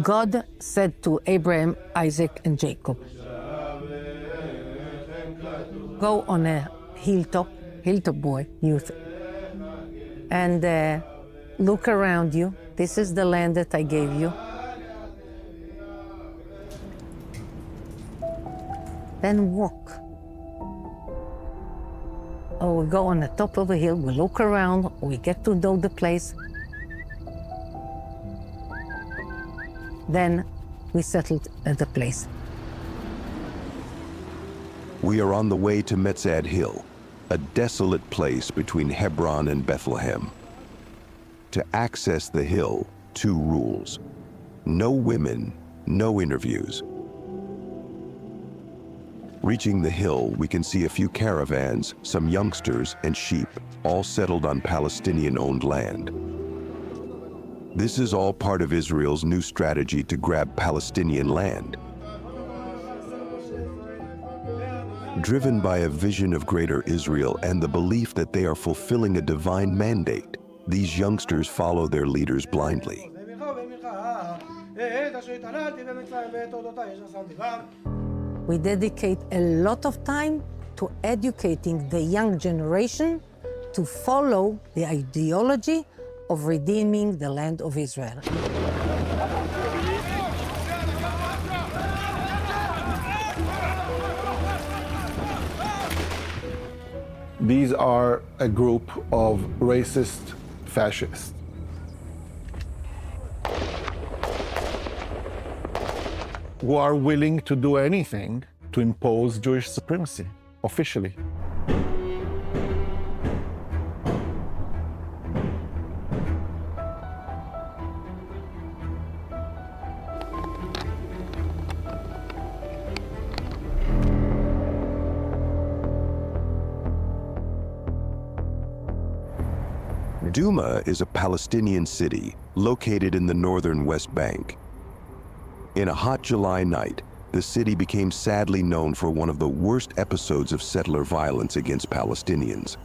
God said to Abraham, Isaac, and Jacob, go on a hilltop boy, youth, and look around you. This is the land that I gave you. Then walk. Or we go on the top of a hill, we look around, we get to know the place. Then we settled at the place. We are on the way to Metzad Hill, a desolate place between Hebron and Bethlehem. To access the hill, 2 rules. No women, no interviews. Reaching the hill, we can see a few caravans, some youngsters, and sheep, all settled on Palestinian-owned land. This is all part of Israel's new strategy to grab Palestinian land. Driven by a vision of greater Israel and the belief that they are fulfilling a divine mandate, these youngsters follow their leaders blindly. We dedicate a lot of time to educating the young generation to follow the ideology of redeeming the land of Israel. These are a group of racist fascists. Who are willing to do anything to impose Jewish supremacy, officially. Duma is a Palestinian city located in the northern West Bank. In a hot July night, the city became sadly known for one of the worst episodes of settler violence against Palestinians.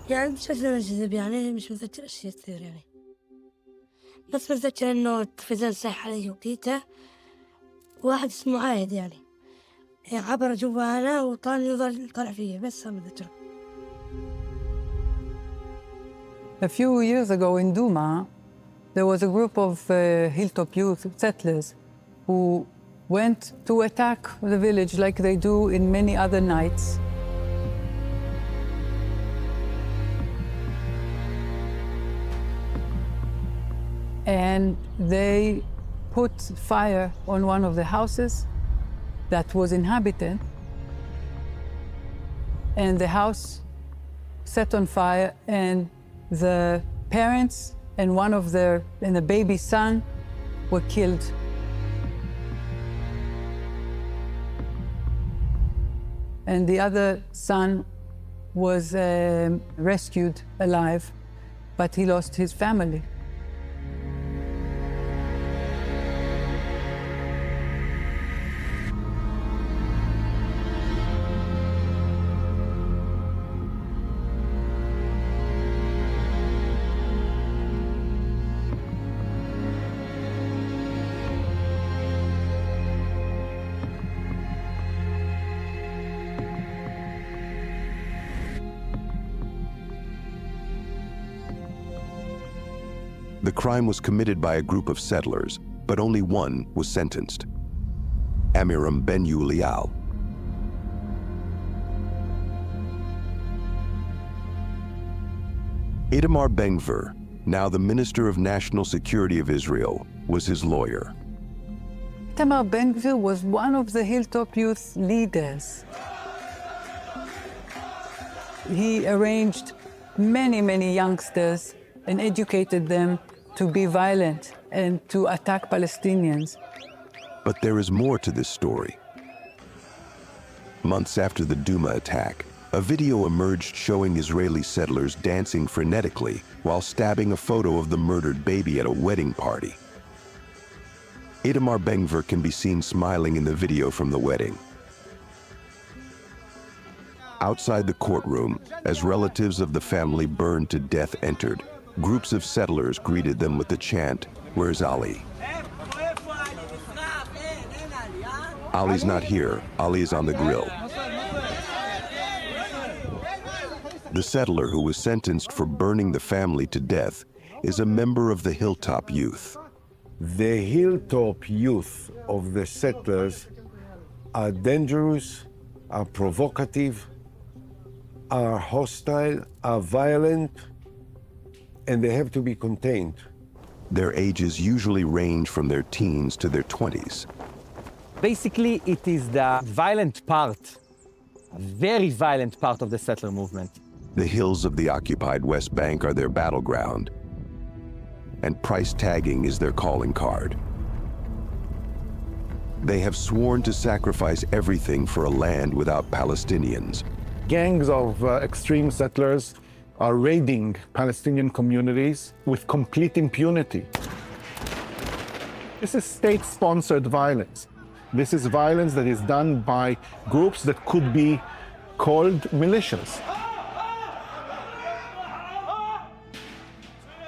يعني بشكل جذب يعني مش متذكر أشياء كثير يعني بس متذكر إنه التلفزيون صح عليه وقتها واحد اسمه عايد يعني عبر جوانا وطال يظل طالع فيه بس ما متذكر. A few years ago in Duma, there was a group of hilltop youth settlers who went to attack the village like they do in many other nights. And they put fire on one of the houses that was inhabited, and the house set on fire, and the parents and the baby son were killed. And the other son was rescued alive, but he lost his family. The crime was committed by a group of settlers, but only one was sentenced. Amiram Ben Ulial. Itamar Ben-Gvir, now the Minister of National Security of Israel, was his lawyer. Itamar Ben-Gvir was one of the Hilltop Youth leaders. He arranged many youngsters and educated them to be violent and to attack Palestinians. But there is more to this story. Months after the Duma attack, a video emerged showing Israeli settlers dancing frenetically while stabbing a photo of the murdered baby at a wedding party. Itamar Ben-Gvir can be seen smiling in the video from the wedding. Outside the courtroom, as relatives of the family burned to death entered, groups of settlers greeted them with the chant, "Where's Ali?" Ali's not here. Ali is on the grill. The settler who was sentenced for burning the family to death is a member of the Hilltop Youth. The Hilltop Youth of the settlers are dangerous, are provocative, are hostile, are violent, and they have to be contained. Their ages usually range from their teens to their 20s. Basically, it is the violent part, a very violent part of the settler movement. The hills of the occupied West Bank are their battleground, and price tagging is their calling card. They have sworn to sacrifice everything for a land without Palestinians. Gangs of extreme settlers are raiding Palestinian communities with complete impunity. This is state-sponsored violence. This is violence that is done by groups that could be called militias.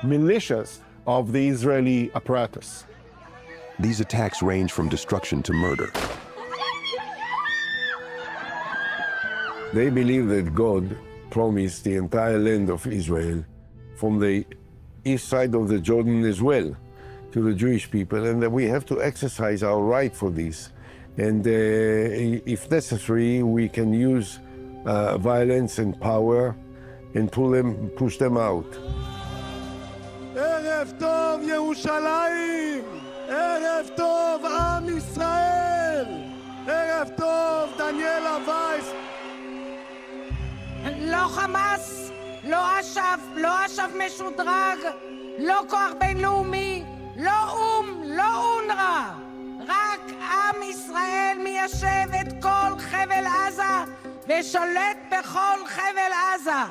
Militias of the Israeli apparatus. These attacks range from destruction to murder. They believe that God promised the entire land of Israel from the east side of the Jordan as well to the Jewish people, and that we have to exercise our right for this. And if necessary, we can use violence and power and push them out. ערב טוב ירושלים, ערב טוב עם ישראל, ערב טוב דניאל וייס. לא חמאס, לא אש"ף משודרג, לא כוח בינלאומי, לא או"ם, לא אונר"א. רק עם ישראל מיישב את כל חבל עזה ושולט בכל חבל עזה.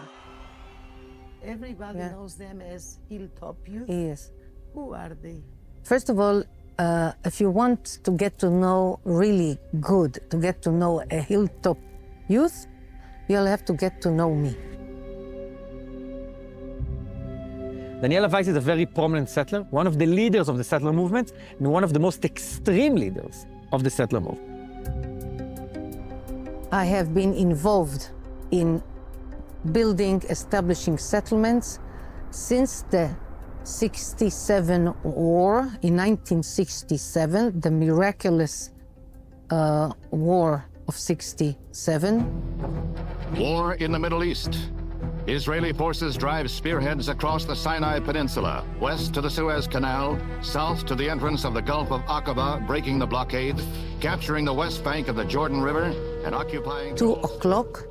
Everybody knows them as Hilltop Youth. Yes. Who are they? First of all, if you want to get to know really good, to get to know a Hilltop Youth, you'll have to get to know me. Daniela Weiss is a very prominent settler, one of the leaders of the settler movement, and one of the most extreme leaders of the settler movement. I have been involved in building, establishing settlements since the 67 war in 1967, the miraculous war of 67. War in the Middle East. Israeli forces drive spearheads across the Sinai Peninsula, west to the Suez Canal, south to the entrance of the Gulf of Aqaba, breaking the blockade, capturing the west bank of the Jordan River, and occupying... 2 o'clock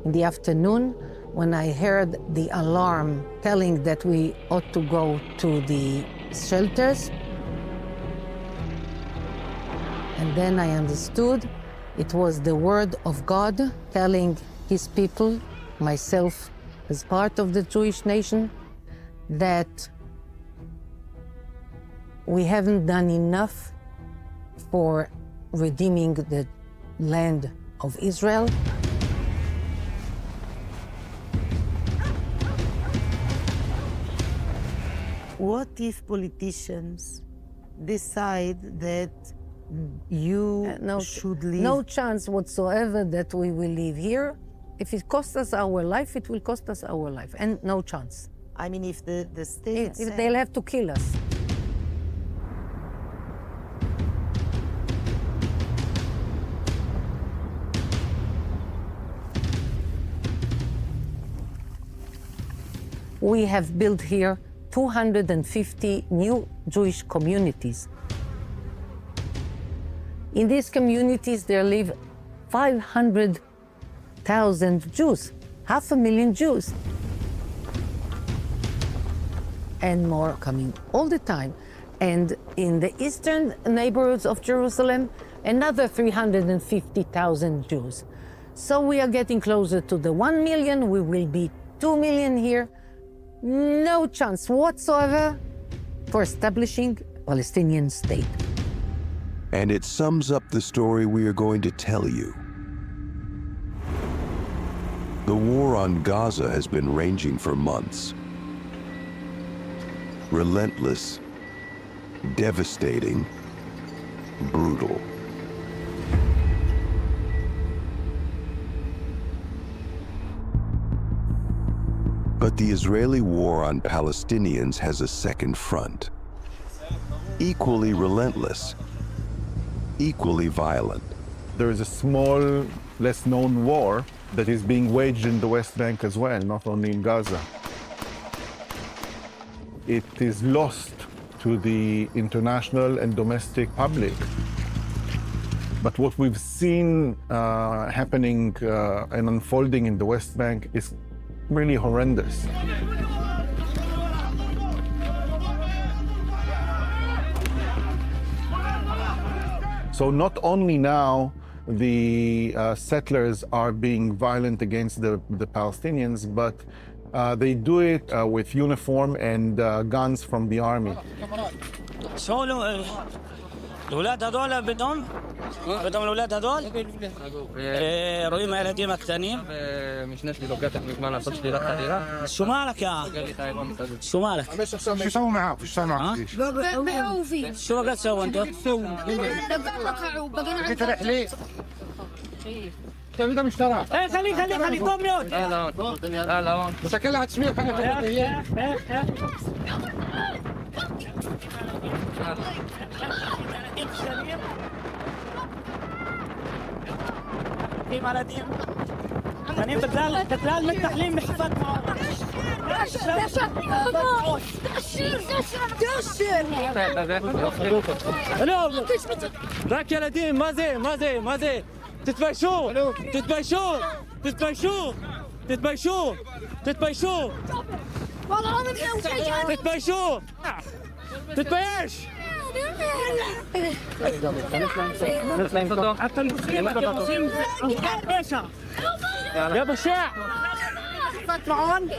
in the afternoon, when I heard the alarm telling that we ought to go to the shelters. And then I understood it was the word of God telling his people, myself as part of the Jewish nation, that we haven't done enough for redeeming the land of Israel. What if politicians decide that you should leave? No chance whatsoever that we will live here. If it costs us our life, it will cost us our life, and no chance. I mean, if the state If they'll have to kill us. We have built here 250 new Jewish communities. In these communities, there live 500,000 Jews, 500,000 Jews. And more coming all the time. And in the eastern neighborhoods of Jerusalem, another 350,000 Jews. So we are getting closer to the 1 million. We will be 2 million here. No chance whatsoever for establishing a Palestinian state. And it sums up the story we are going to tell you. The war on Gaza has been raging for months. Relentless, devastating, brutal. But the Israeli war on Palestinians has a second front. Equally relentless, equally violent. There is a small, less known war that is being waged in the West Bank as well, not only in Gaza. It is lost to the international and domestic public. But what we've seen happening and unfolding in the West Bank is really horrendous. So not only now the settlers are being violent against the Palestinians, but they do it with uniform and guns from the army. الأولاد هذول بدهم الأولاد هذول رويهم أيديهم الثانيين مش ناس لوقاتك ما نصدش لي رقة شو مالك يا شو مالك شو سووا معاه شو سووا معاه شو بقى تسووا انتوا قلت لك ليه انت مشترى ايه خلي قوم يوم لا هون بس كلها تسمير بتلال متحلين بحفات ذاك يا نديم ما زي تتبايشوا والله ما تتبايش يا بشاع معون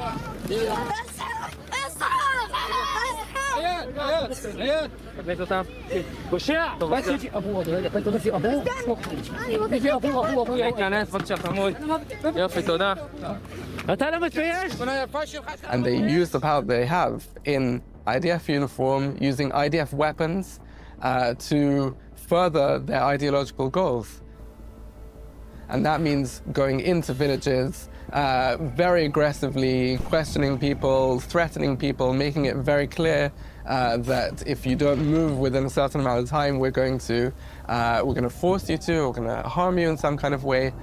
بشاع بس يجي ابوه بس يجي ابوه يا ناس فتش حمود يا فتونا and they use the power they have in IDF uniform, using IDF weapons to further their ideological goals. And that means going into villages, very aggressively questioning people, threatening people, making it very clear that if you don't move within a certain amount of time, we're going to force you to, we're going to harm you in some kind of way.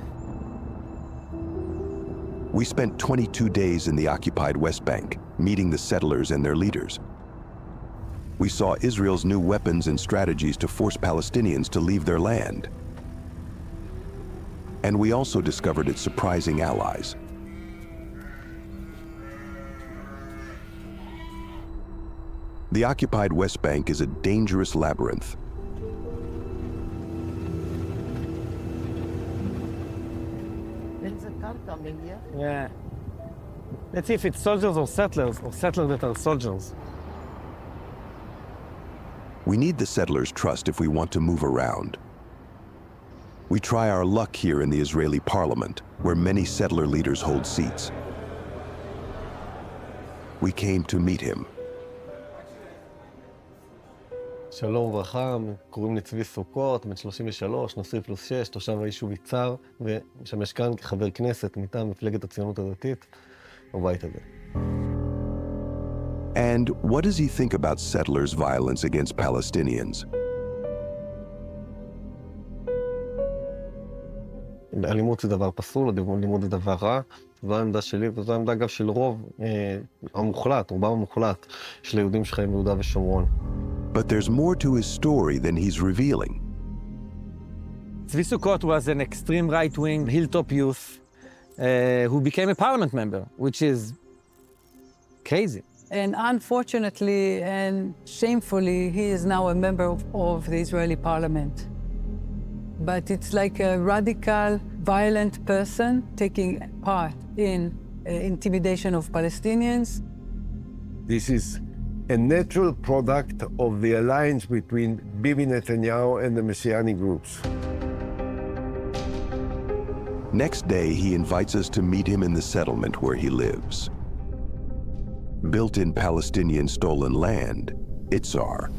We spent 22 days in the occupied West Bank, meeting the settlers and their leaders. We saw Israel's new weapons and strategies to force Palestinians to leave their land. And we also discovered its surprising allies. The occupied West Bank is a dangerous labyrinth. There's a car coming here. Yeah. Let's see if it's soldiers or settlers that are soldiers. We need the settlers' trust if we want to move around. We try our luck here in the Israeli parliament, where many settler leaders hold seats. We came to meet him. שלום וברכה, קוראים לי צבי סוכות, בן 33, נשוי +6, תושב היישוב יצהר, ומשמש כאן כחבר כנסת מטעם מפלגת הציונות הדתית בבית הזה. And what does he think about settlers' violence against Palestinians? אלימות זה דבר פסול, אלימות זה דבר רע, זו העמדה שלי, וזו העמדה אגב של רוב המוחלט, רובם המוחלט של היהודים שחיים ביהודה ושומרון. But there's more to his story than he's revealing. Tzvi Sukkot was an extreme right-wing hilltop youth who became a parliament member, which is crazy. And unfortunately and shamefully, he is now a member of the Israeli parliament. But it's like a radical, violent person taking part in intimidation of Palestinians. This is a natural product of the alliance between Bibi Netanyahu and the Messianic groups. Next day, he invites us to meet him in the settlement where he lives. Built in Palestinian stolen land, Itzar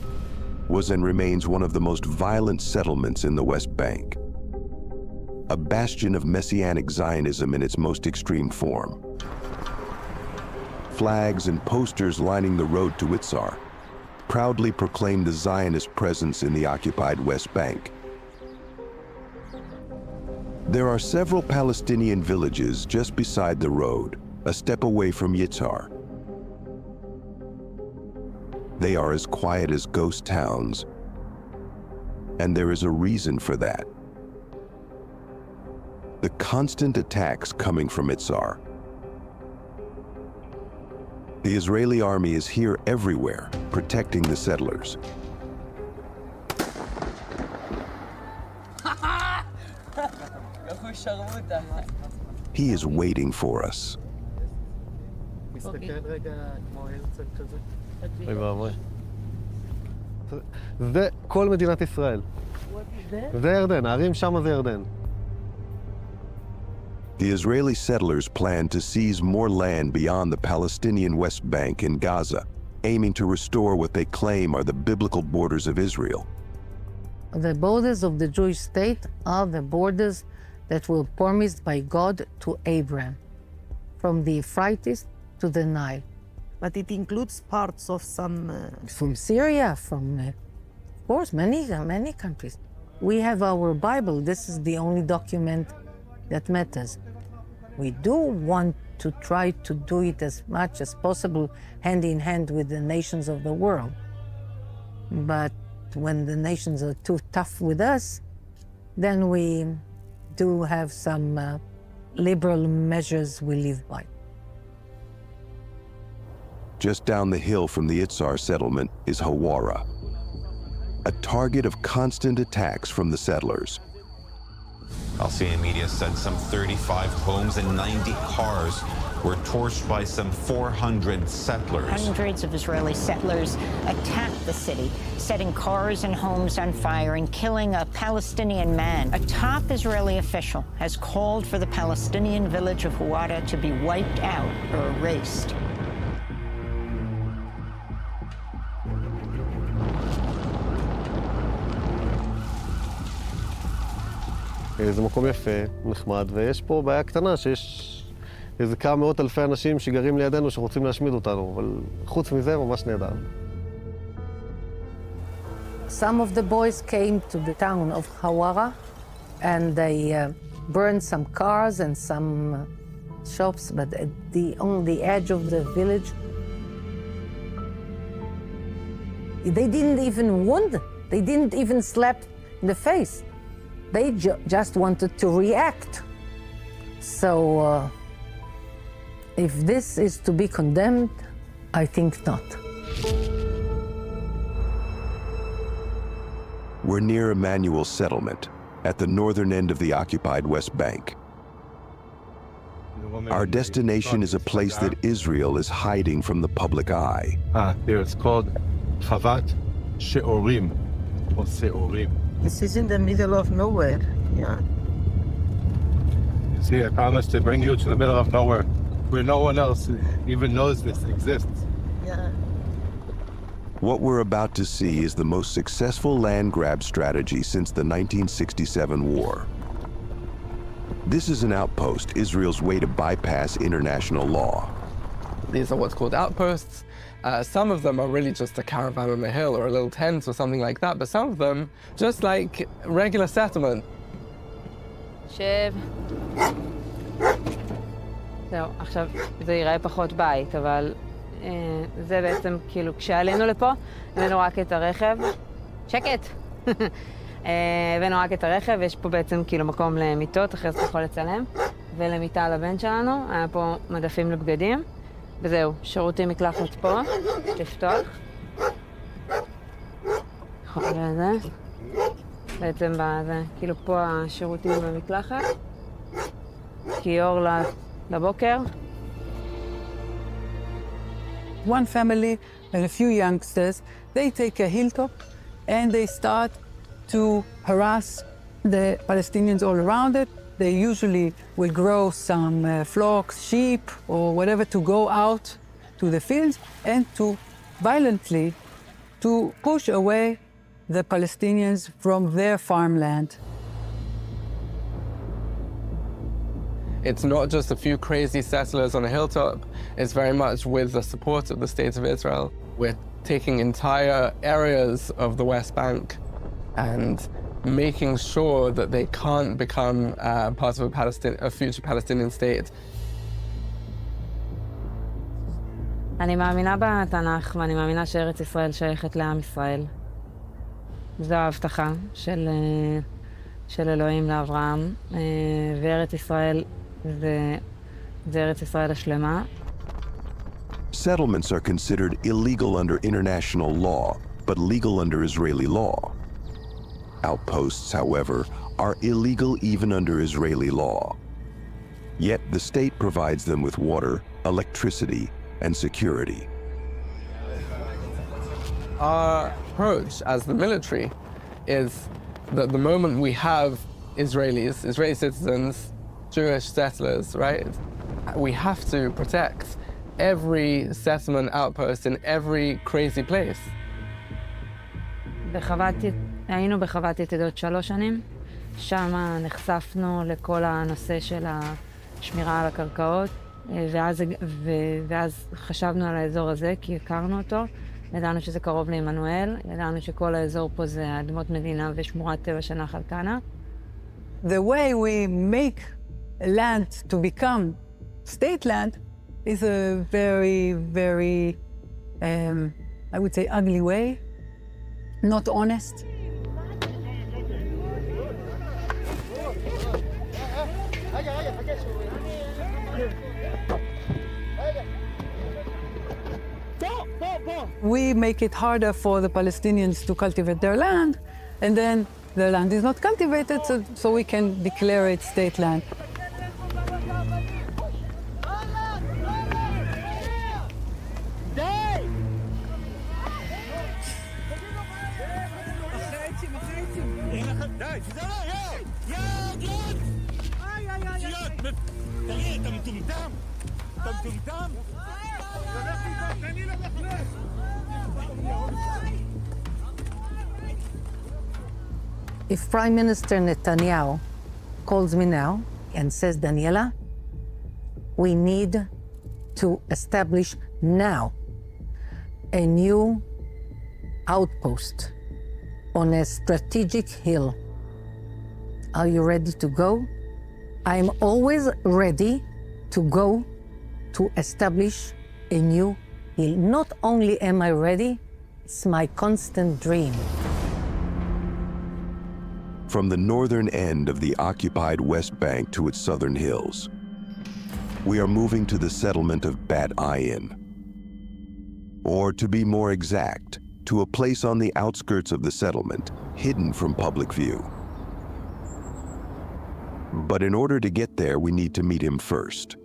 was and remains one of the most violent settlements in the West Bank. A bastion of Messianic Zionism in its most extreme form. Flags and posters lining the road to Itzar proudly proclaim the Zionist presence in the occupied West Bank. There are several Palestinian villages just beside the road, a step away from Yitzhar. They are as quiet as ghost towns, and there is a reason for that. The constant attacks coming from Itzar. The Israeli army is here everywhere, protecting the settlers. He is waiting for us. אוי ואבוי. זה כל מדינת ישראל. זה ירדן, הערים שם זה ירדן. The Israeli settlers plan to seize more land beyond the Palestinian West Bank in Gaza, aiming to restore what they claim are the biblical borders of Israel. The borders of the Jewish state are the borders that were promised by God to Abraham, from the Euphrates to the Nile. But it includes parts of some... From Syria, from, of course, many countries. We have our Bible. This is the only document that matters. We do want to try to do it as much as possible, hand in hand with the nations of the world. But when the nations are too tough with us, then we do have some liberal measures we live by. Just down the hill from the Itzar settlement is Hawara, a target of constant attacks from the settlers. Palestinian media said some 35 homes and 90 cars were torched by some 400 settlers. Hundreds of Israeli settlers attacked the city, setting cars and homes on fire and killing a Palestinian man. A top Israeli official has called for the Palestinian village of Hawara to be wiped out or erased. זה מקום יפה, נחמד, ויש פה בעיה קטנה שיש איזה כמה מאות אלפי אנשים שגרים לידינו שרוצים להשמיד אותנו, אבל חוץ מזה ממש נהדר. Some of the boys came to the town of Hawara and they burned some cars and some shops, but on the edge of the village, they didn't even wound, they didn't even slap in the face. They just wanted to react. So if this is to be condemned, I think not. We're near Emmanuel settlement at the northern end of the occupied West Bank. Our destination is a place that Israel is hiding from the public eye. There it's called Chavat She'orim, or Se'orim. This is in the middle of nowhere, yeah. See, I promised to bring you to the middle of nowhere, where no one else even knows this exists. Yeah. What we're about to see is the most successful land grab strategy since the 1967 war. This is an outpost, Israel's way to bypass international law. These are what's called outposts. Some of them are really just a caravan on a hill or a little tent or something like that, but some of them just like regular settlement. שב. זהו, עכשיו זה ייראה פחות בית, אבל זה בעצם כאילו כשעלינו לפה, הבאנו רק את הרכב. שקט! הבאנו רק את הרכב, יש פה בעצם כאילו מקום למיטות, אחרי זה אתה יכול לצלם, ולמיטה על הבן שלנו, היה פה מדפים לבגדים. וזהו, שירותים מקלחת פה, לפתוח. נכון לזה. בעצם בזה, כאילו פה השירותים במקלחת. כיור לבוקר. One family and a few youngsters, they take a hilltop and they start to harass the Palestinians all around it They usually will grow some flocks, sheep, or whatever to go out to the fields and to violently to push away the Palestinians from their farmland. It's not just a few crazy settlers on a hilltop. It's very much with the support of the State of Israel. We're taking entire areas of the West Bank and making sure that they can't become part of a future Palestinian state. אני מאמינה בתנ"ך, ואני מאמינה שארץ ישראל שייכת לעם ישראל. זו ההבטחה של אלוהים לאברהם, וארץ ישראל זה ארץ ישראל השלמה. Settlements are considered illegal under international law, but legal under Israeli law. Outposts, however, are illegal even under Israeli law. Yet the state provides them with water, electricity, and security. Our approach as the military is that the moment we have Israeli citizens, Jewish settlers, right? We have to protect every settlement outpost in every crazy place. היינו בחוות יתדות 3 שנים, שם נחשפנו לכל הנושא של השמירה על הקרקעות, ואז חשבנו על האזור הזה כי הכרנו אותו, ידענו שזה קרוב לעמנואל, ידענו שכל האזור פה זה אדמות מדינה ושמורת טבע של נחל כנא. The way we make land to become state land is a very, very, I would say, ugly way, not honest. We make it harder for the Palestinians to cultivate their land, and then the land is not cultivated, so we can declare it state land. If Prime Minister Netanyahu calls me now and says, Daniela, we need to establish now a new outpost on a strategic hill. Are you ready to go? I'm always ready to go to establish a new hill. Not only am I ready, it's my constant dream. From the northern end of the occupied West Bank to its southern hills, we are moving to the settlement of Bat Ayin. Or to be more exact, to a place on the outskirts of the settlement, hidden from public view. But in order to get there, we need to meet him first.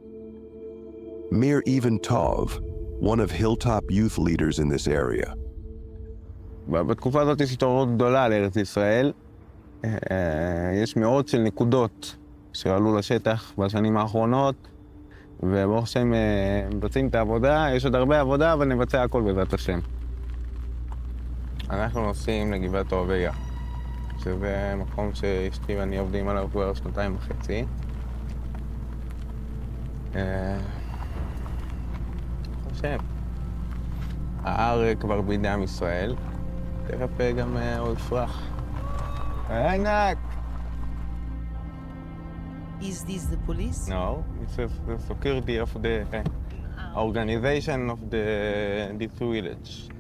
Mir Even Tov, one of Hilltop youth leaders in this area. בתקופה הזאת יש התעוררות גדולה לארץ ישראל. יש מאות של נקודות שעלו לשטח בשנים האחרונות, וברוך השם מבצעים את העבודה. יש עוד הרבה עבודה, אבל נבצע הכל בעזרת השם. אנחנו נוסעים לגבעת עוביה, שזה מקום שאשתי ואני עובדים עליו כבר 2.5 חושב. ההר כבר בידי עם ישראל, תכף גם הוא יפרח. ענק! Is this the police? No, it's the security of the organization of this village.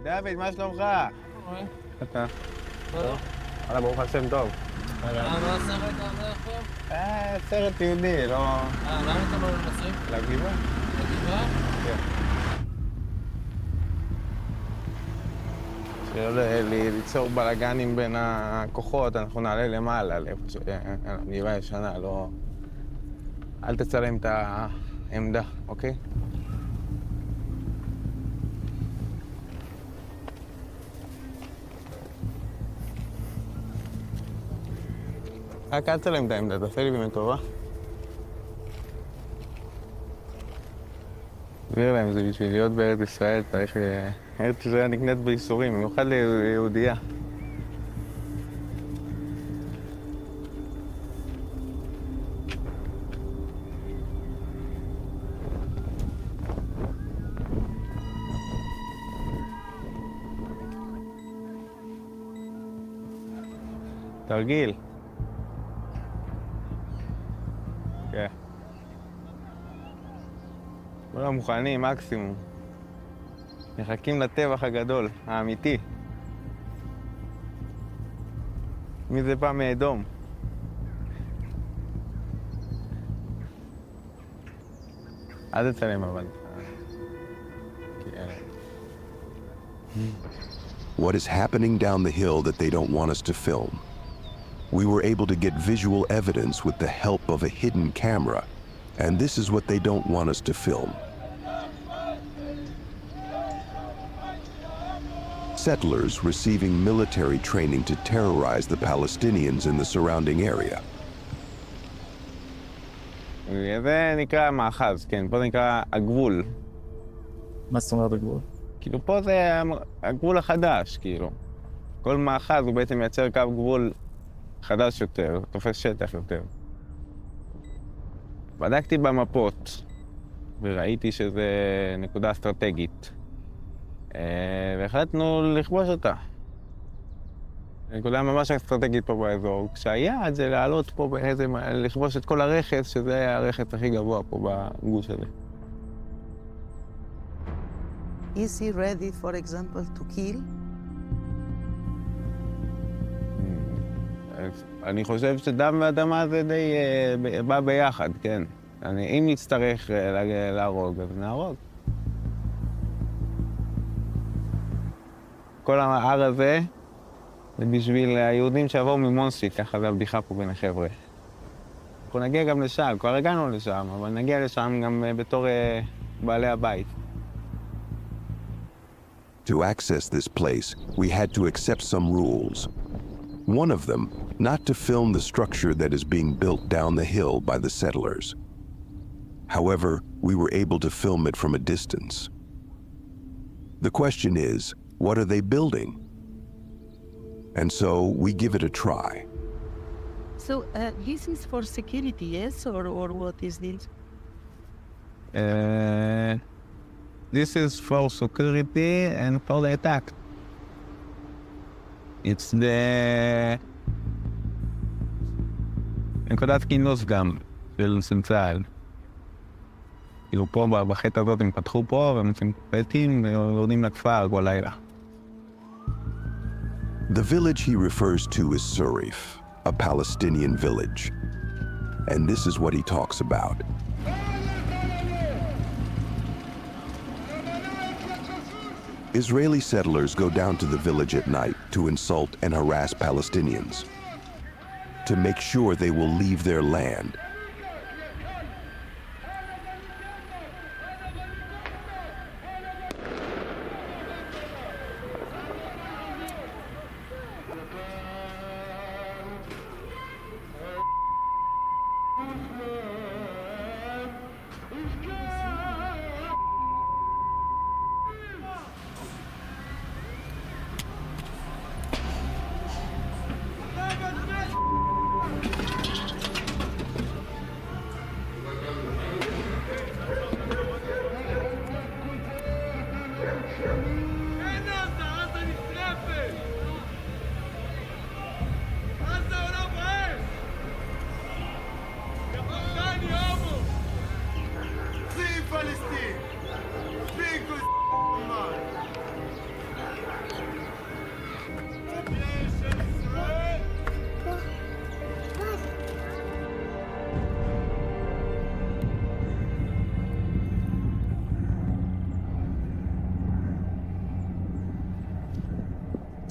דוד, מה שלומך? אתה? וואלה, ברוך השם טוב. מה הסרט הזה עכשיו? סרט יהודי, לא... למה אתם לא נוסעים? לגבעה. לגבעה? כן. שלא ליצור בלגנים בין הכוחות, אנחנו נעלה למעלה, לאיפה שהגבעה הישנה, לא... אל תצלם את העמדה, אוקיי? רק אל תצלם את העמדה, תעשה לי באמת טובה. תסביר להם, זה בשביל להיות בארץ ישראל, צריך... ארץ ישראל נקנית בייסורים, במיוחד ליהודייה. תרגיל. כן. כולם מוכנים, מקסימום. מחכים לטבח הגדול, האמיתי. מי זה בא מאדום? אל תצלם אבל. What is happening down the hill that they don't want us to film? We were able to get visual evidence with the help of a hidden camera, and this is what they don't want us to film. Settlers receiving military training to terrorize the Palestinians in the surrounding area. זה נקרא מאחז, כן, פה זה נקרא הגבול. מה זאת אומרת הגבול? כאילו פה זה הגבול החדש, כאילו. כל מאחז הוא בעצם מייצר קו גבול חדש יותר, תופס שטח יותר. בדקתי במפות וראיתי שזה נקודה אסטרטגית. והחלטנו לכבוש אותה. נקודה ממש אסטרטגית פה באזור, כשהיעד זה לעלות פה לכבוש את כל הרכס, שזה הרכס הכי גבוה פה בגוש הזה. Is he ready, for example, to kill? אני חושב שדם ואדמה זה די בא ביחד, כן. אם נצטרך להרוג, אז נהרוג. כל ההר הזה זה בשביל היהודים שעברו ממונסי, ככה זה הבדיחה פה בין החבר'ה. אנחנו נגיע גם לשם, כבר הגענו לשם, אבל נגיע לשם גם בתור בעלי הבית. To access this place, we had to accept some rules. One of them, not to film the structure that is being built down the hill by the settlers. However, we were able to film it from a distance. The question is, what are they building? And so we give it a try. So this is for security, yes, or what is this? This is for security and for the attack. It's the... נקודת כינוס גם, של צה"ל. כאילו פה בחטא הזאת הם פתחו פה והם פתים ויורדים לכפר כל לילה. The village he refers to is Surif, a Palestinian village. And this is what he talks about. Israeli settlers go down to the village at night to insult and harass Palestinians, to make sure they will leave their land.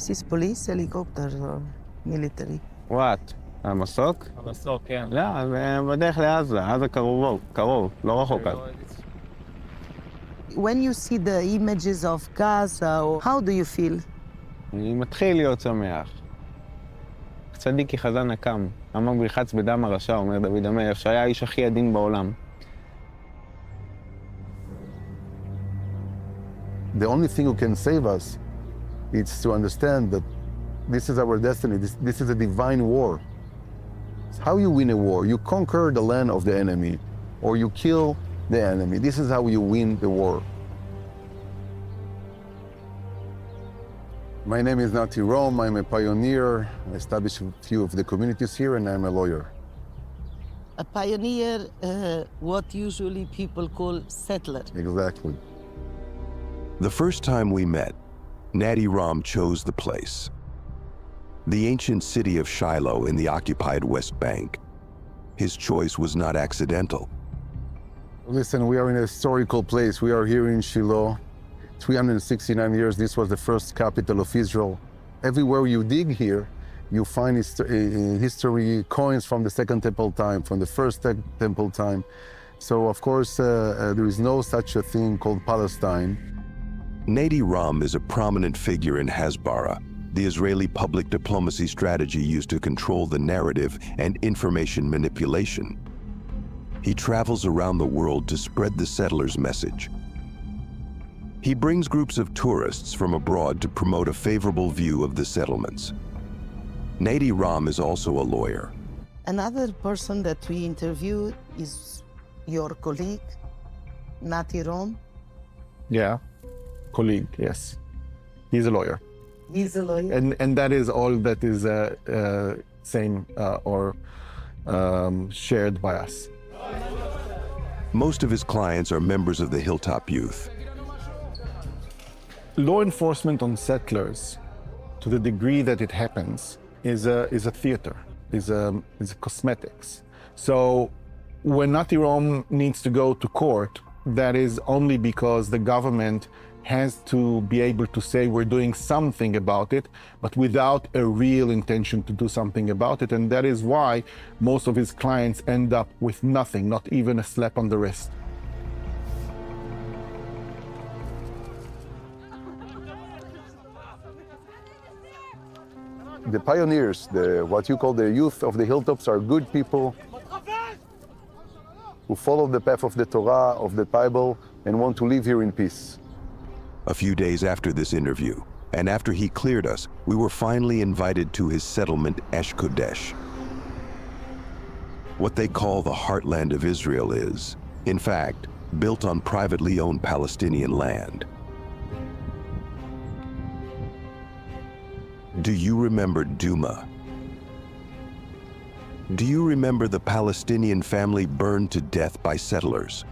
This is police, helicopter, or military. What? המסוק? המסוק, כן. לא, זה בדרך לעזה, עזה קרוב, לא רחוק. When you see the images of Gaza, how do you feel? אני מתחיל להיות שמח. צדיק כי חזן הקם. אמר בריחץ בדם הרשע, אומר דוד המלך, שהיה האיש הכי עדין בעולם. The only thing who can save us is to understand that this is our destiny. This is a divine war. It's how you win a war. You conquer the land of the enemy, or you kill the enemy. This is how you win the war. My name is Nati Rome. I'm a pioneer. I established a few of the communities here, and I'm a lawyer. A pioneer, what usually people call settler. Exactly. The first time we met, Nati Ram chose the place. The ancient city of Shiloh in the occupied West Bank. His choice was not accidental. Listen, we are in a historical place. We are here in Shiloh. 369 years, this was the first capital of Israel. Everywhere you dig here, you find history coins from the Second Temple time, from the First Temple time. So, of course, there is no such a thing called Palestine. Nati Ram is a prominent figure in Hasbara, the Israeli public diplomacy strategy used to control the narrative and information manipulation. He travels around the world to spread the settlers' message. He brings groups of tourists from abroad to promote a favorable view of the settlements. Nati Ram is also a lawyer. Another person that we interviewed is your colleague, Nati Rom. Yeah, colleague, yes. He's a lawyer. He's a lawyer. And that is all that is same or shared by us. Most of his clients are members of the Hilltop Youth. Law enforcement on settlers, to the degree that it happens, is a theater, is a cosmetics. So when Nati Rom needs to go to court, that is only because the government has to be able to say we're doing something about it, but without a real intention to do something about it. And that is why most of his clients end up with nothing, not even a slap on the wrist. The pioneers, what you call the youth of the hilltops, are good people who follow the path of the Torah, of the Bible, and want to live here in peace. A few days after this interview, and after he cleared us, we were finally invited to his settlement, Esh Kodesh. What they call the heartland of Israel is, in fact, built on privately owned Palestinian land. Do you remember Duma? Do you remember the Palestinian family burned to death by settlers?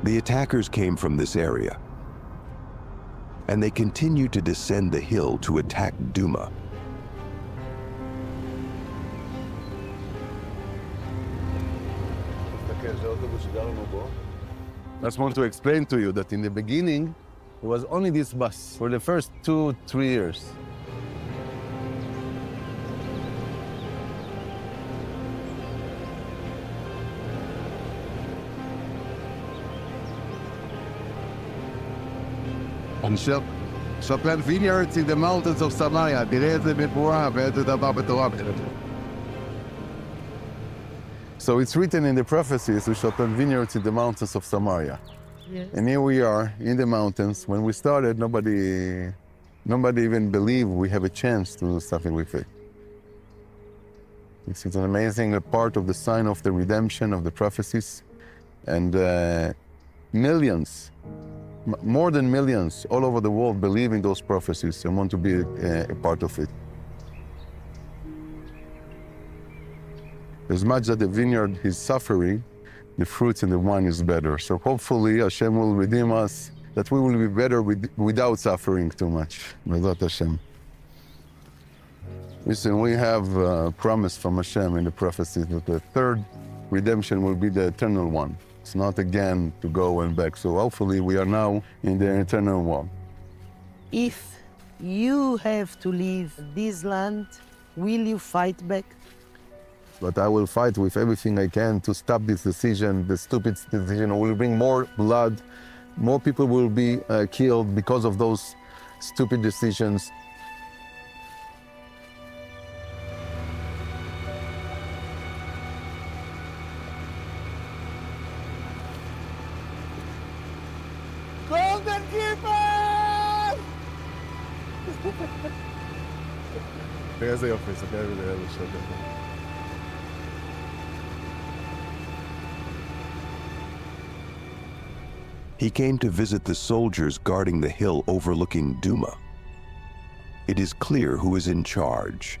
The attackers came from this area, and they continued to descend the hill to attack Duma. I just want to explain to you that in the beginning, it was only this bus for the first 2-3 years. Shotland vineyards in the mountains of Samaria. תראה איזה מבואה ואיזה דבר בתורה. So it's written in the prophecies, we shall plant vineyards in the mountains of Samaria. Yes. And here we are in the mountains. When we started, nobody even believed we have a chance to do something with it. It's an amazing part of the sign of the redemption of the prophecies. And millions, more than millions, all over the world believe in those prophecies and want to be a part of it. As much that the vineyard is suffering, the fruits in the wine is better. So hopefully Hashem will redeem us, that we will be better without suffering too much. B'ezrat Hashem. Listen, we have a promise from Hashem in the prophecy that the third redemption will be the eternal one. It's not again to go and back. So hopefully we are now in the eternal one. If you have to leave this land, will you fight back? But I will fight with everything I can to stop this decision, the stupid decision. It will bring more blood. More people will be killed because of those stupid decisions. Golden Keeper! איזה יופי, זה כאלה לאלה שדה. He came to visit the soldiers guarding the hill overlooking Duma. It is clear who is in charge.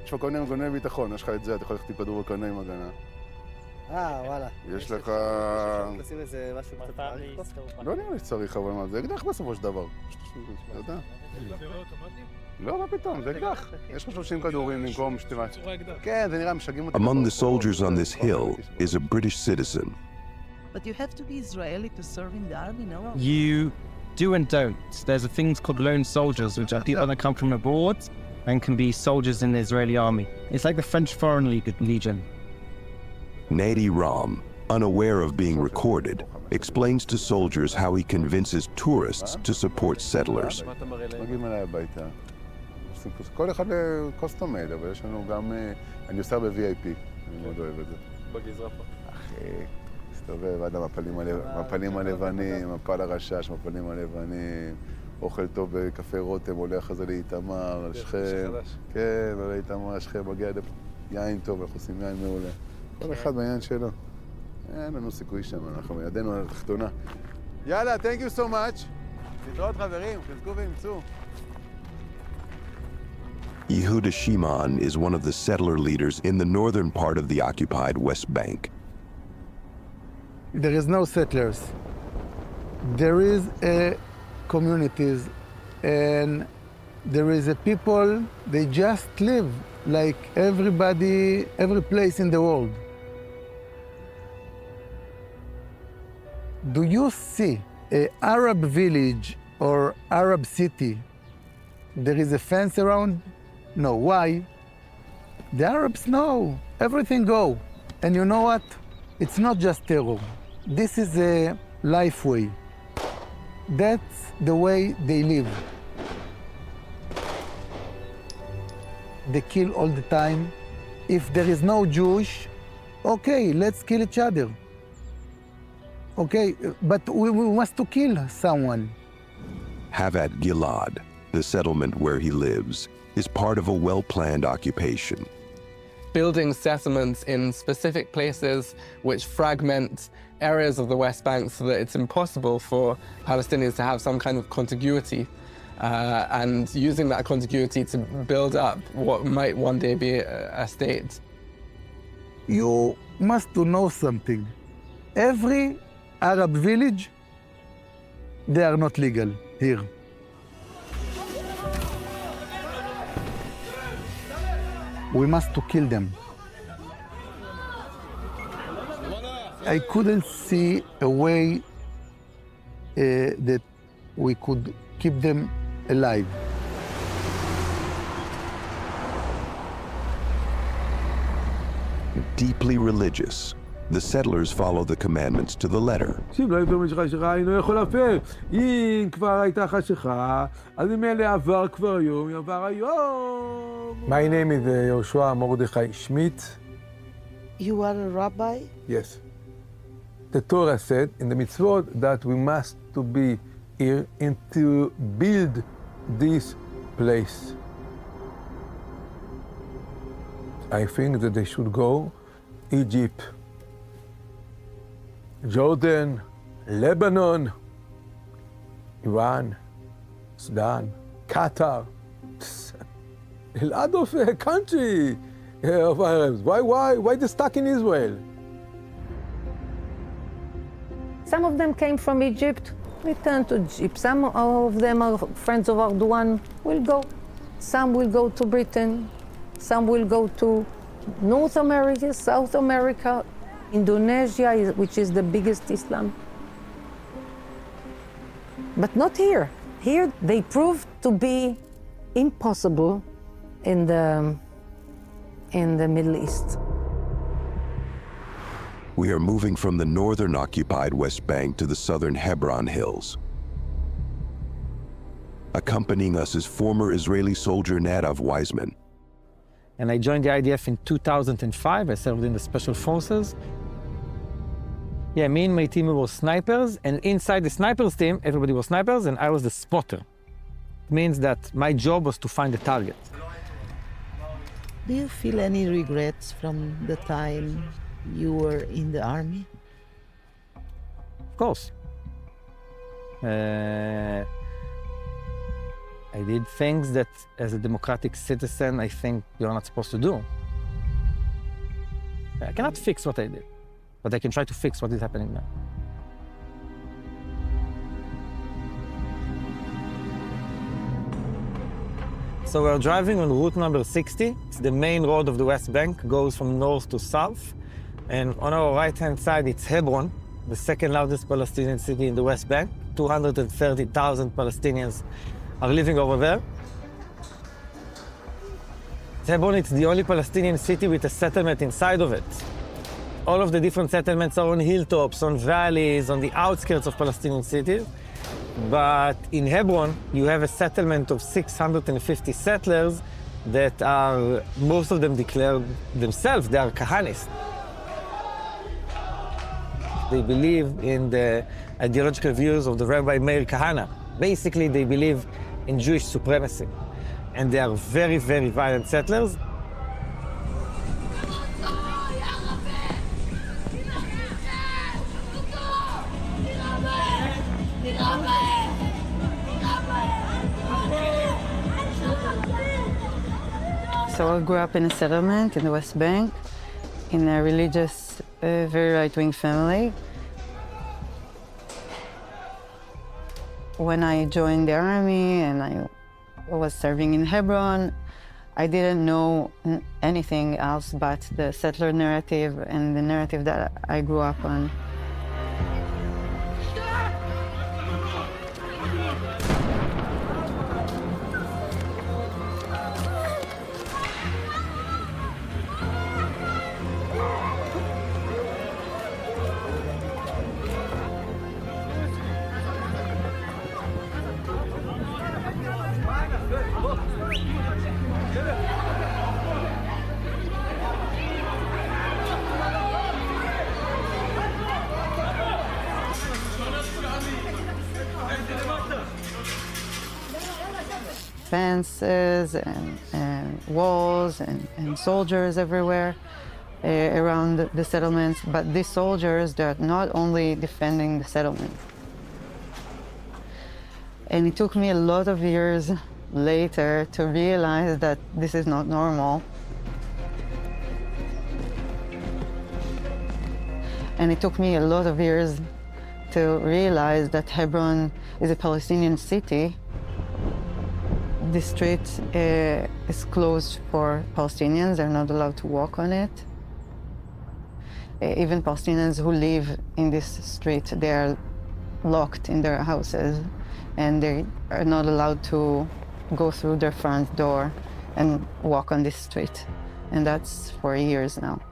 יש לך קונה מגוני ביטחון, יש לך את זה, אתה יכול ללכת עם כדור קונה עם הגנה. וואלה. יש לך... לשים איזה משהו קצת מעריך פה? לא נראה לי שצריך, אבל מה, זה אקדח בסופו של דבר. אתה יודע. לא, מה פתאום, זה אקדח. יש לך 30 כדורים במקום שתראה. כן, זה נראה, משגעים אותי. Among the soldiers on this hill is a British citizen. But you have to be Israeli to serve in the army, no? You do and don't. There's a things called lone soldiers, which are people that come from abroad and can be soldiers in the Israeli army. It's like the French Foreign Legion. Nadi Ram, unaware of being recorded, explains to soldiers how he convinces tourists to support settlers. מגיעים אליי הביתה. כל אחד קוסטומייד, אבל יש לנו גם... אני עושה ב-VIP, אני מאוד אוהב את זה. בגזרה פה. אחי, מסתובב עד המפלים הלבנים, מפל הרשש, מפלים הלבנים, אוכל טוב בקפה רותם, הולך אחרי זה לאיתמר, שכם. כן, עולה לאיתמר, שכם, מגיע יין טוב, אנחנו עושים יין מעולה. כל אחד בעניין שלו. אין לנו סיכוי שם, אנחנו ידנו על התחתונה. יאללה, thank you so much. להתראות חברים, חזקו ואמצו. Yehuda Shimon is one of the settler leaders in the northern part of the occupied West Bank. There is no settlers. There is communities and there is a people, they just live like everybody, every place in the world. Do you see an Arab village or Arab city? There is a fence around? No. Why? The Arabs know everything go. And you know what? It's not just terror. This is a life way. That's the way they live. They kill all the time. If there is no Jewish, okay, let's kill each other. Okay, but we must to kill someone. Havat Gilad, the settlement where he lives, is part of a well-planned occupation. Building settlements in specific places which fragment areas of the West Bank so that it's impossible for Palestinians to have some kind of contiguity, and using that contiguity to build up what might one day be a state. You must to know something. Every Arab village, they are not legal here. We must to kill them. I couldn't see a way that we could keep them alive. Deeply religious, the settlers follow the commandments to the letter. תקשיב, לא יותר משחשיכה, אינו יכול להפר. אם כבר הייתה חשיכה, אז אם אלה עבר כבר יום, עבר היום. My name is Yoshua Mordechai Schmidt. You are a rabbi? Yes. The Torah said in the mitzvot that we must to be here and to build this place. I think that they should go Egypt, Jordan, Lebanon, Iran, Sudan, Qatar. A lot of country of Arabs. Why they stuck in Israel? Some of them came from Egypt, returned to Egypt. Some of them are friends of Erdogan, will go. Some will go to Britain. Some will go to North America, South America, Indonesia, which is the biggest Islam. But not here. Here they proved to be impossible in the Middle East. We are moving from the northern occupied West Bank to the southern Hebron Hills. Accompanying us is former Israeli soldier Nadav Weizman. And I joined the IDF in 2005. I served in the Special Forces. Yeah, me and my team were snipers, and inside the snipers team, everybody was snipers, and I was the spotter. It means that my job was to find the target. Do you feel any regrets from the time you were in the army? Of course. I did things that, as a democratic citizen, I think you're not supposed to do. I cannot fix what I did, but I can try to fix what is happening now. So we're driving on route number 60. It's the main road of the West Bank, goes from north to south. And on our right-hand side, it's Hebron, the second largest Palestinian city in the West Bank. 230,000 Palestinians are living over there. Hebron is the only Palestinian city with a settlement inside of it. All of the different settlements are on hilltops, on valleys, on the outskirts of Palestinian cities. But in Hebron, you have a settlement of 650 settlers that are, most of them declare themselves, they are Kahanists. They believe in the ideological views of the Rabbi Meir Kahana. Basically, they believe in Jewish supremacy. And they are very, very violent settlers. So I grew up in a settlement in the West Bank, in a religious, very right-wing family. When I joined the army and I was serving in Hebron, I didn't know anything else but the settler narrative and the narrative that I grew up on. Fences and walls and soldiers everywhere around the settlements. But these soldiers, they're not only defending the settlement. And it took me a lot of years later to realize that this is not normal. And it took me a lot of years to realize that Hebron is a Palestinian city. The street is closed for Palestinians. They're not allowed to walk on it. Even Palestinians who live in this street, they are locked in their houses and they are not allowed to go through their front door and walk on this street. And that's for years now.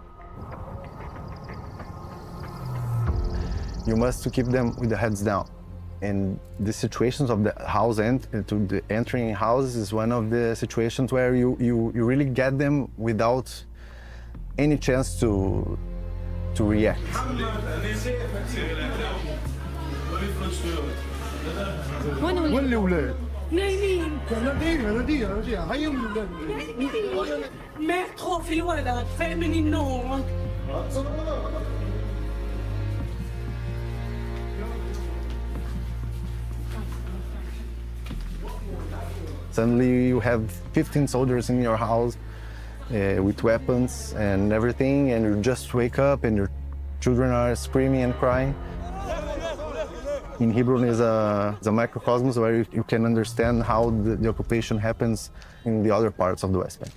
You must keep them with the heads down. And the situations of the house to the entering houses is one of the situations where you really get them without any chance to react. وين الأولاد؟ نايمين. ولدي هيا الأولاد. ما تخوف الولد فاق من النوم. Suddenly you have 15 soldiers in your house with weapons and everything, and you just wake up and your children are screaming and crying. In Hebron is a microcosmos where you can understand how the occupation happens in the other parts of the West Bank.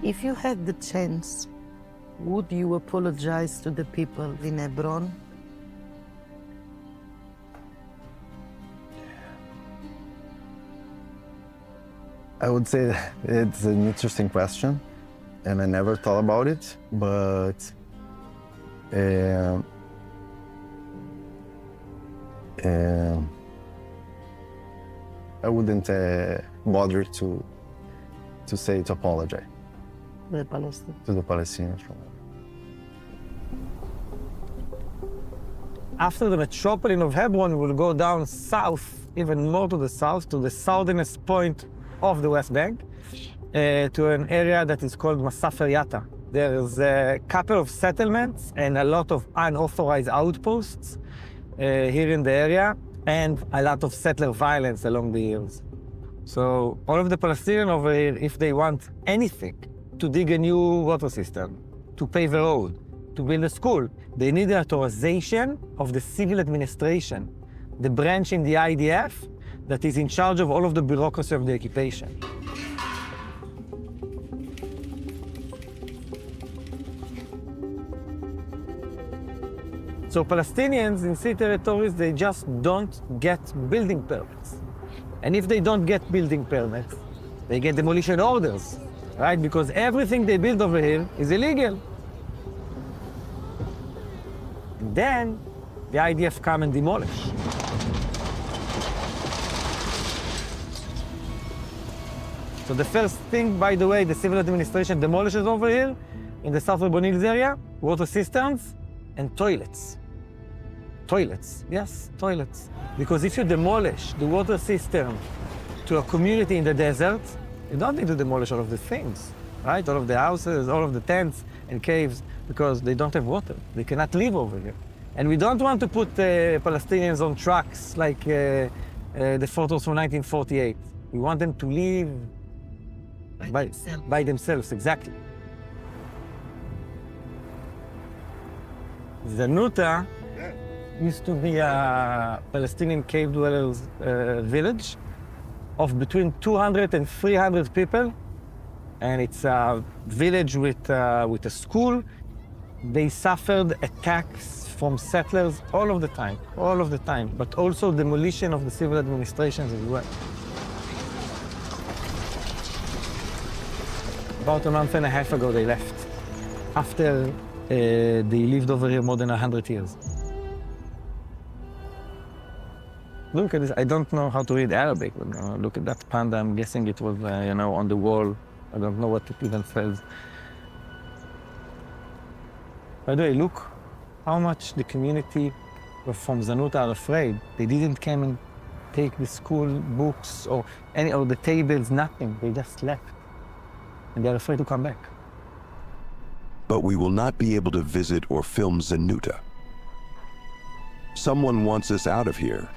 If you had the chance, would you apologize to the people in Hebron? I would say it's an interesting question, and I never thought about it, but I wouldn't bother to apologize. The Palestinians. To the Palestinians. After the metropolis of Hebron, we'll go down south, even more to the south, to the southernest point of the West Bank, to an area that is called Masafer Yatta. There's a couple of settlements and a lot of unauthorized outposts here in the area, and a lot of settler violence along the years. So all of the Palestinians over here, if they want anything, to dig a new water system, to pave a road, to build a school, they need the authorization of the civil administration, the branch in the IDF that is in charge of all of the bureaucracy of the occupation. So Palestinians in sea territories, they just don't get building permits. And if they don't get building permits, they get demolition orders, right? Because everything they build over here is illegal. And then the IDF come and demolish. So the first thing, by the way, the civil administration demolishes over here in the South Urban Hills area, water systems and toilets. Toilets, yes, toilets. Because if you demolish the water system to a community in the desert, you don't need to demolish all of the things, right? All of the houses, all of the tents and caves, because they don't have water. They cannot live over here. And we don't want to put Palestinians on trucks like the photos from 1948. We want them to live by themselves, exactly. Zanuta used to be a Palestinian cave dwellers village of between 200 and 300 people. And it's a village with a school. They suffered attacks from settlers all of the time, but also demolition of the civil administrations as well. About a month and a half ago, they left, after they lived over here more than 100 years. Look at this. I don't know how to read Arabic, but look at that panda. I'm guessing it was, on the wall. I don't know what it even says. By the way, look how much the community from Zanuta are afraid. They didn't come and take the school books or the tables, nothing. They just left. And they're afraid to come back. But we will not be able to visit or film Zanuta. Someone wants us out of here.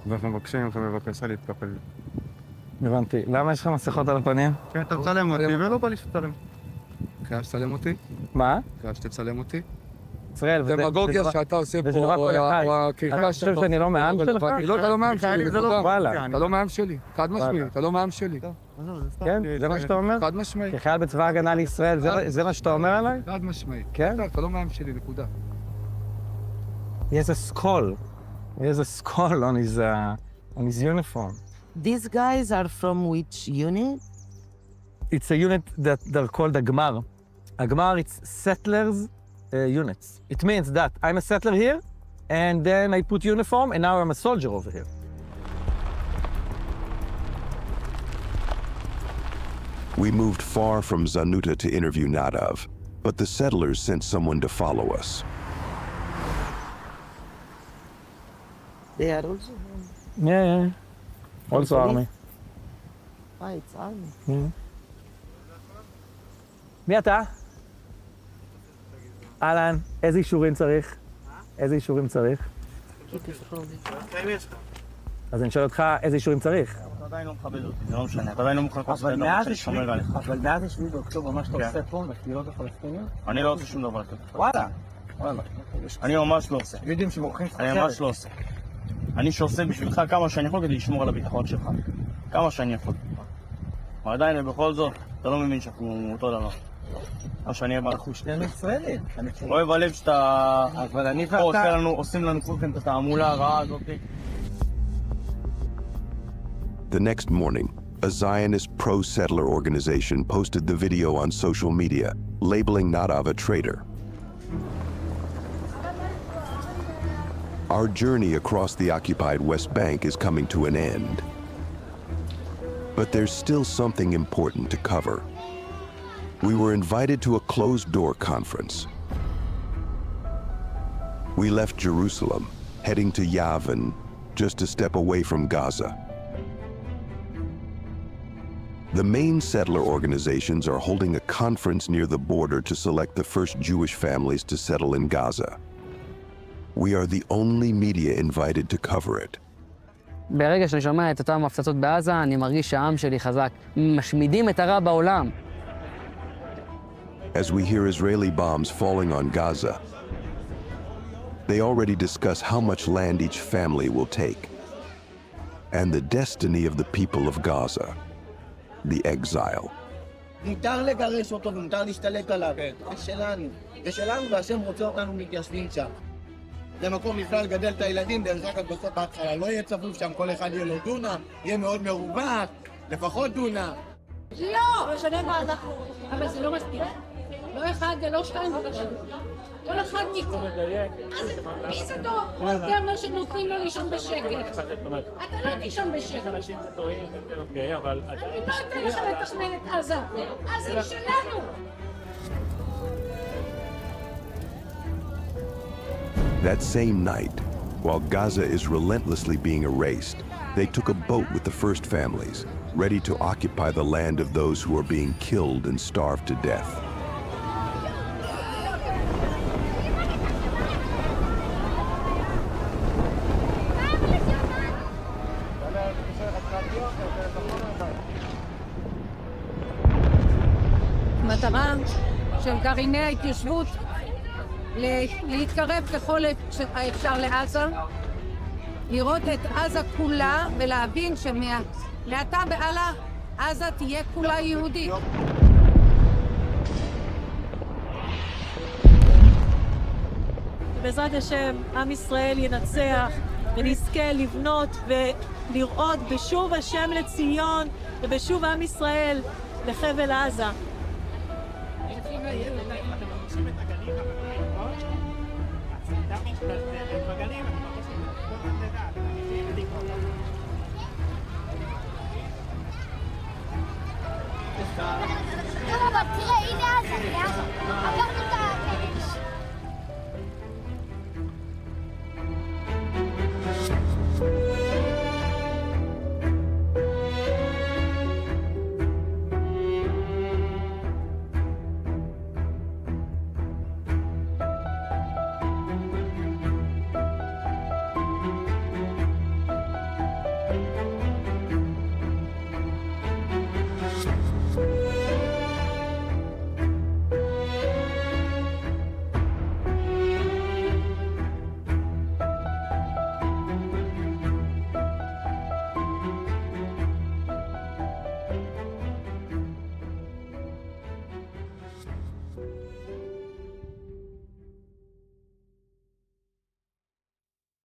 ואנחנו מבקשים לך בבקשה להתקפל. הבנתי. למה יש לך מסכות על הפנים? כן, אתה מצלם אותי ולא בא לי שתצלם. חייב שתצלם אותי? מה? חייב שתצלם אותי? ישראל, דמגוגיה שאתה עושה פה, או הקרקע אתה חושב שאני לא מעם שלך? לא, אתה לא מעם שלי, אתה לא מעם שלי, חד משמעי, אתה לא מעם שלי. כן? זה מה שאתה אומר? חד משמעי. כחייל בצבא ההגנה לישראל, זה מה שאתה אומר עליי? חד משמעי. כן? אתה לא מעם שלי, נקודה. He has a skull. He has a skull on his uniform. These guys are from which unit? It's a unit that they're called a Gmar. A Gmar, it's settlers units. It means that I'm a settler here, and then I put uniform, and now I'm a soldier over here. We moved far from Zanuta to interview Nadav, but the settlers sent someone to follow us. They are also... Yeah. Also army. It's army. מי אתה? אהלן, איזה אישורים צריך? איזה אישורים צריך? אז אני שואל אותך, איזה אישורים צריך? אתה עדיין לא מכבד אותי, זה לא משנה, אתה עדיין לא מוכן לעשות את זה, אני שומר עליך. אבל מאז השביעי באוקטובר, מה שאתה עושה פה, בקהילות הפלסטיניות? אני לא עושה שום דבר כזה. וואלה. אני ממש לא עושה. יודעים שמוכרים לך אחרת. אני ממש לא עושה. אני שעושה בשבילך כמה שאני יכול כדי לשמור על הביטחון שלך. כמה שאני יכול. אבל עדיין, ובכל זאת, אתה לא מבין שאנחנו אותו דבר. מה שאני אבא. אנחנו שנינו ישראלים. אוהב הלב שאתה... אבל אני ואתה... עושים לנו כולכם את התעמולה הרעה הזאת. The next morning, a Zionist pro-settler organization posted the video on social media labeling Nadav a traitor. Our journey across the occupied West Bank is coming to an end. But there's still something important to cover. We were invited to a closed-door conference. We left Jerusalem, heading to Yavin, just a step away from Gaza. The main settler organizations are holding a conference near the border to select the first Jewish families to settle in Gaza. We are the only media invited to cover it. ברגע שאני שומע את אותם הפצצות בעזה, אני מרגיש שהעם שלי חזק. משמידים את הרע בעולם. As we hear Israeli bombs falling on Gaza, they already discuss how much land each family will take, and the destiny of the people of Gaza, the exile. מותר לגרש אותו ומותר להשתלט עליו. זה שלנו. זה שלנו והשם רוצה אותנו מתיישבים שם. זה מקום בכלל לגדל את הילדים, דרך אגב בסוף בהתחלה לא יהיה צפוף שם, כל אחד יהיה לו דונם, יהיה מאוד מרווח, לפחות דונם. לא! משנה מה אנחנו, אבל זה לא מספיק. לא אחד ולא שתיים ולא שלוש. כל אחד מפה. אז מי זה טוב? זה אומר שנותנים לו לישון בשקט. אתה לא תישון בשקט. אני לא אתן לך לתכנן את עזה. עזה היא שלנו. That same night, while Gaza is relentlessly being erased, they took a boat with the first families, ready to occupy the land of those who are being killed and starved to death. המטרה של גרעיני ההתיישבות להתקרב ככל האפשר לעזה, לראות את עזה כולה ולהבין שמעתה והלאה עזה תהיה כולה יהודית. בעזרת השם, עם ישראל ינצח ונזכה לבנות ולראות בשוב השם לציון ובשוב עם ישראל לחבל עזה. תראה, הנה עזה, עברנו את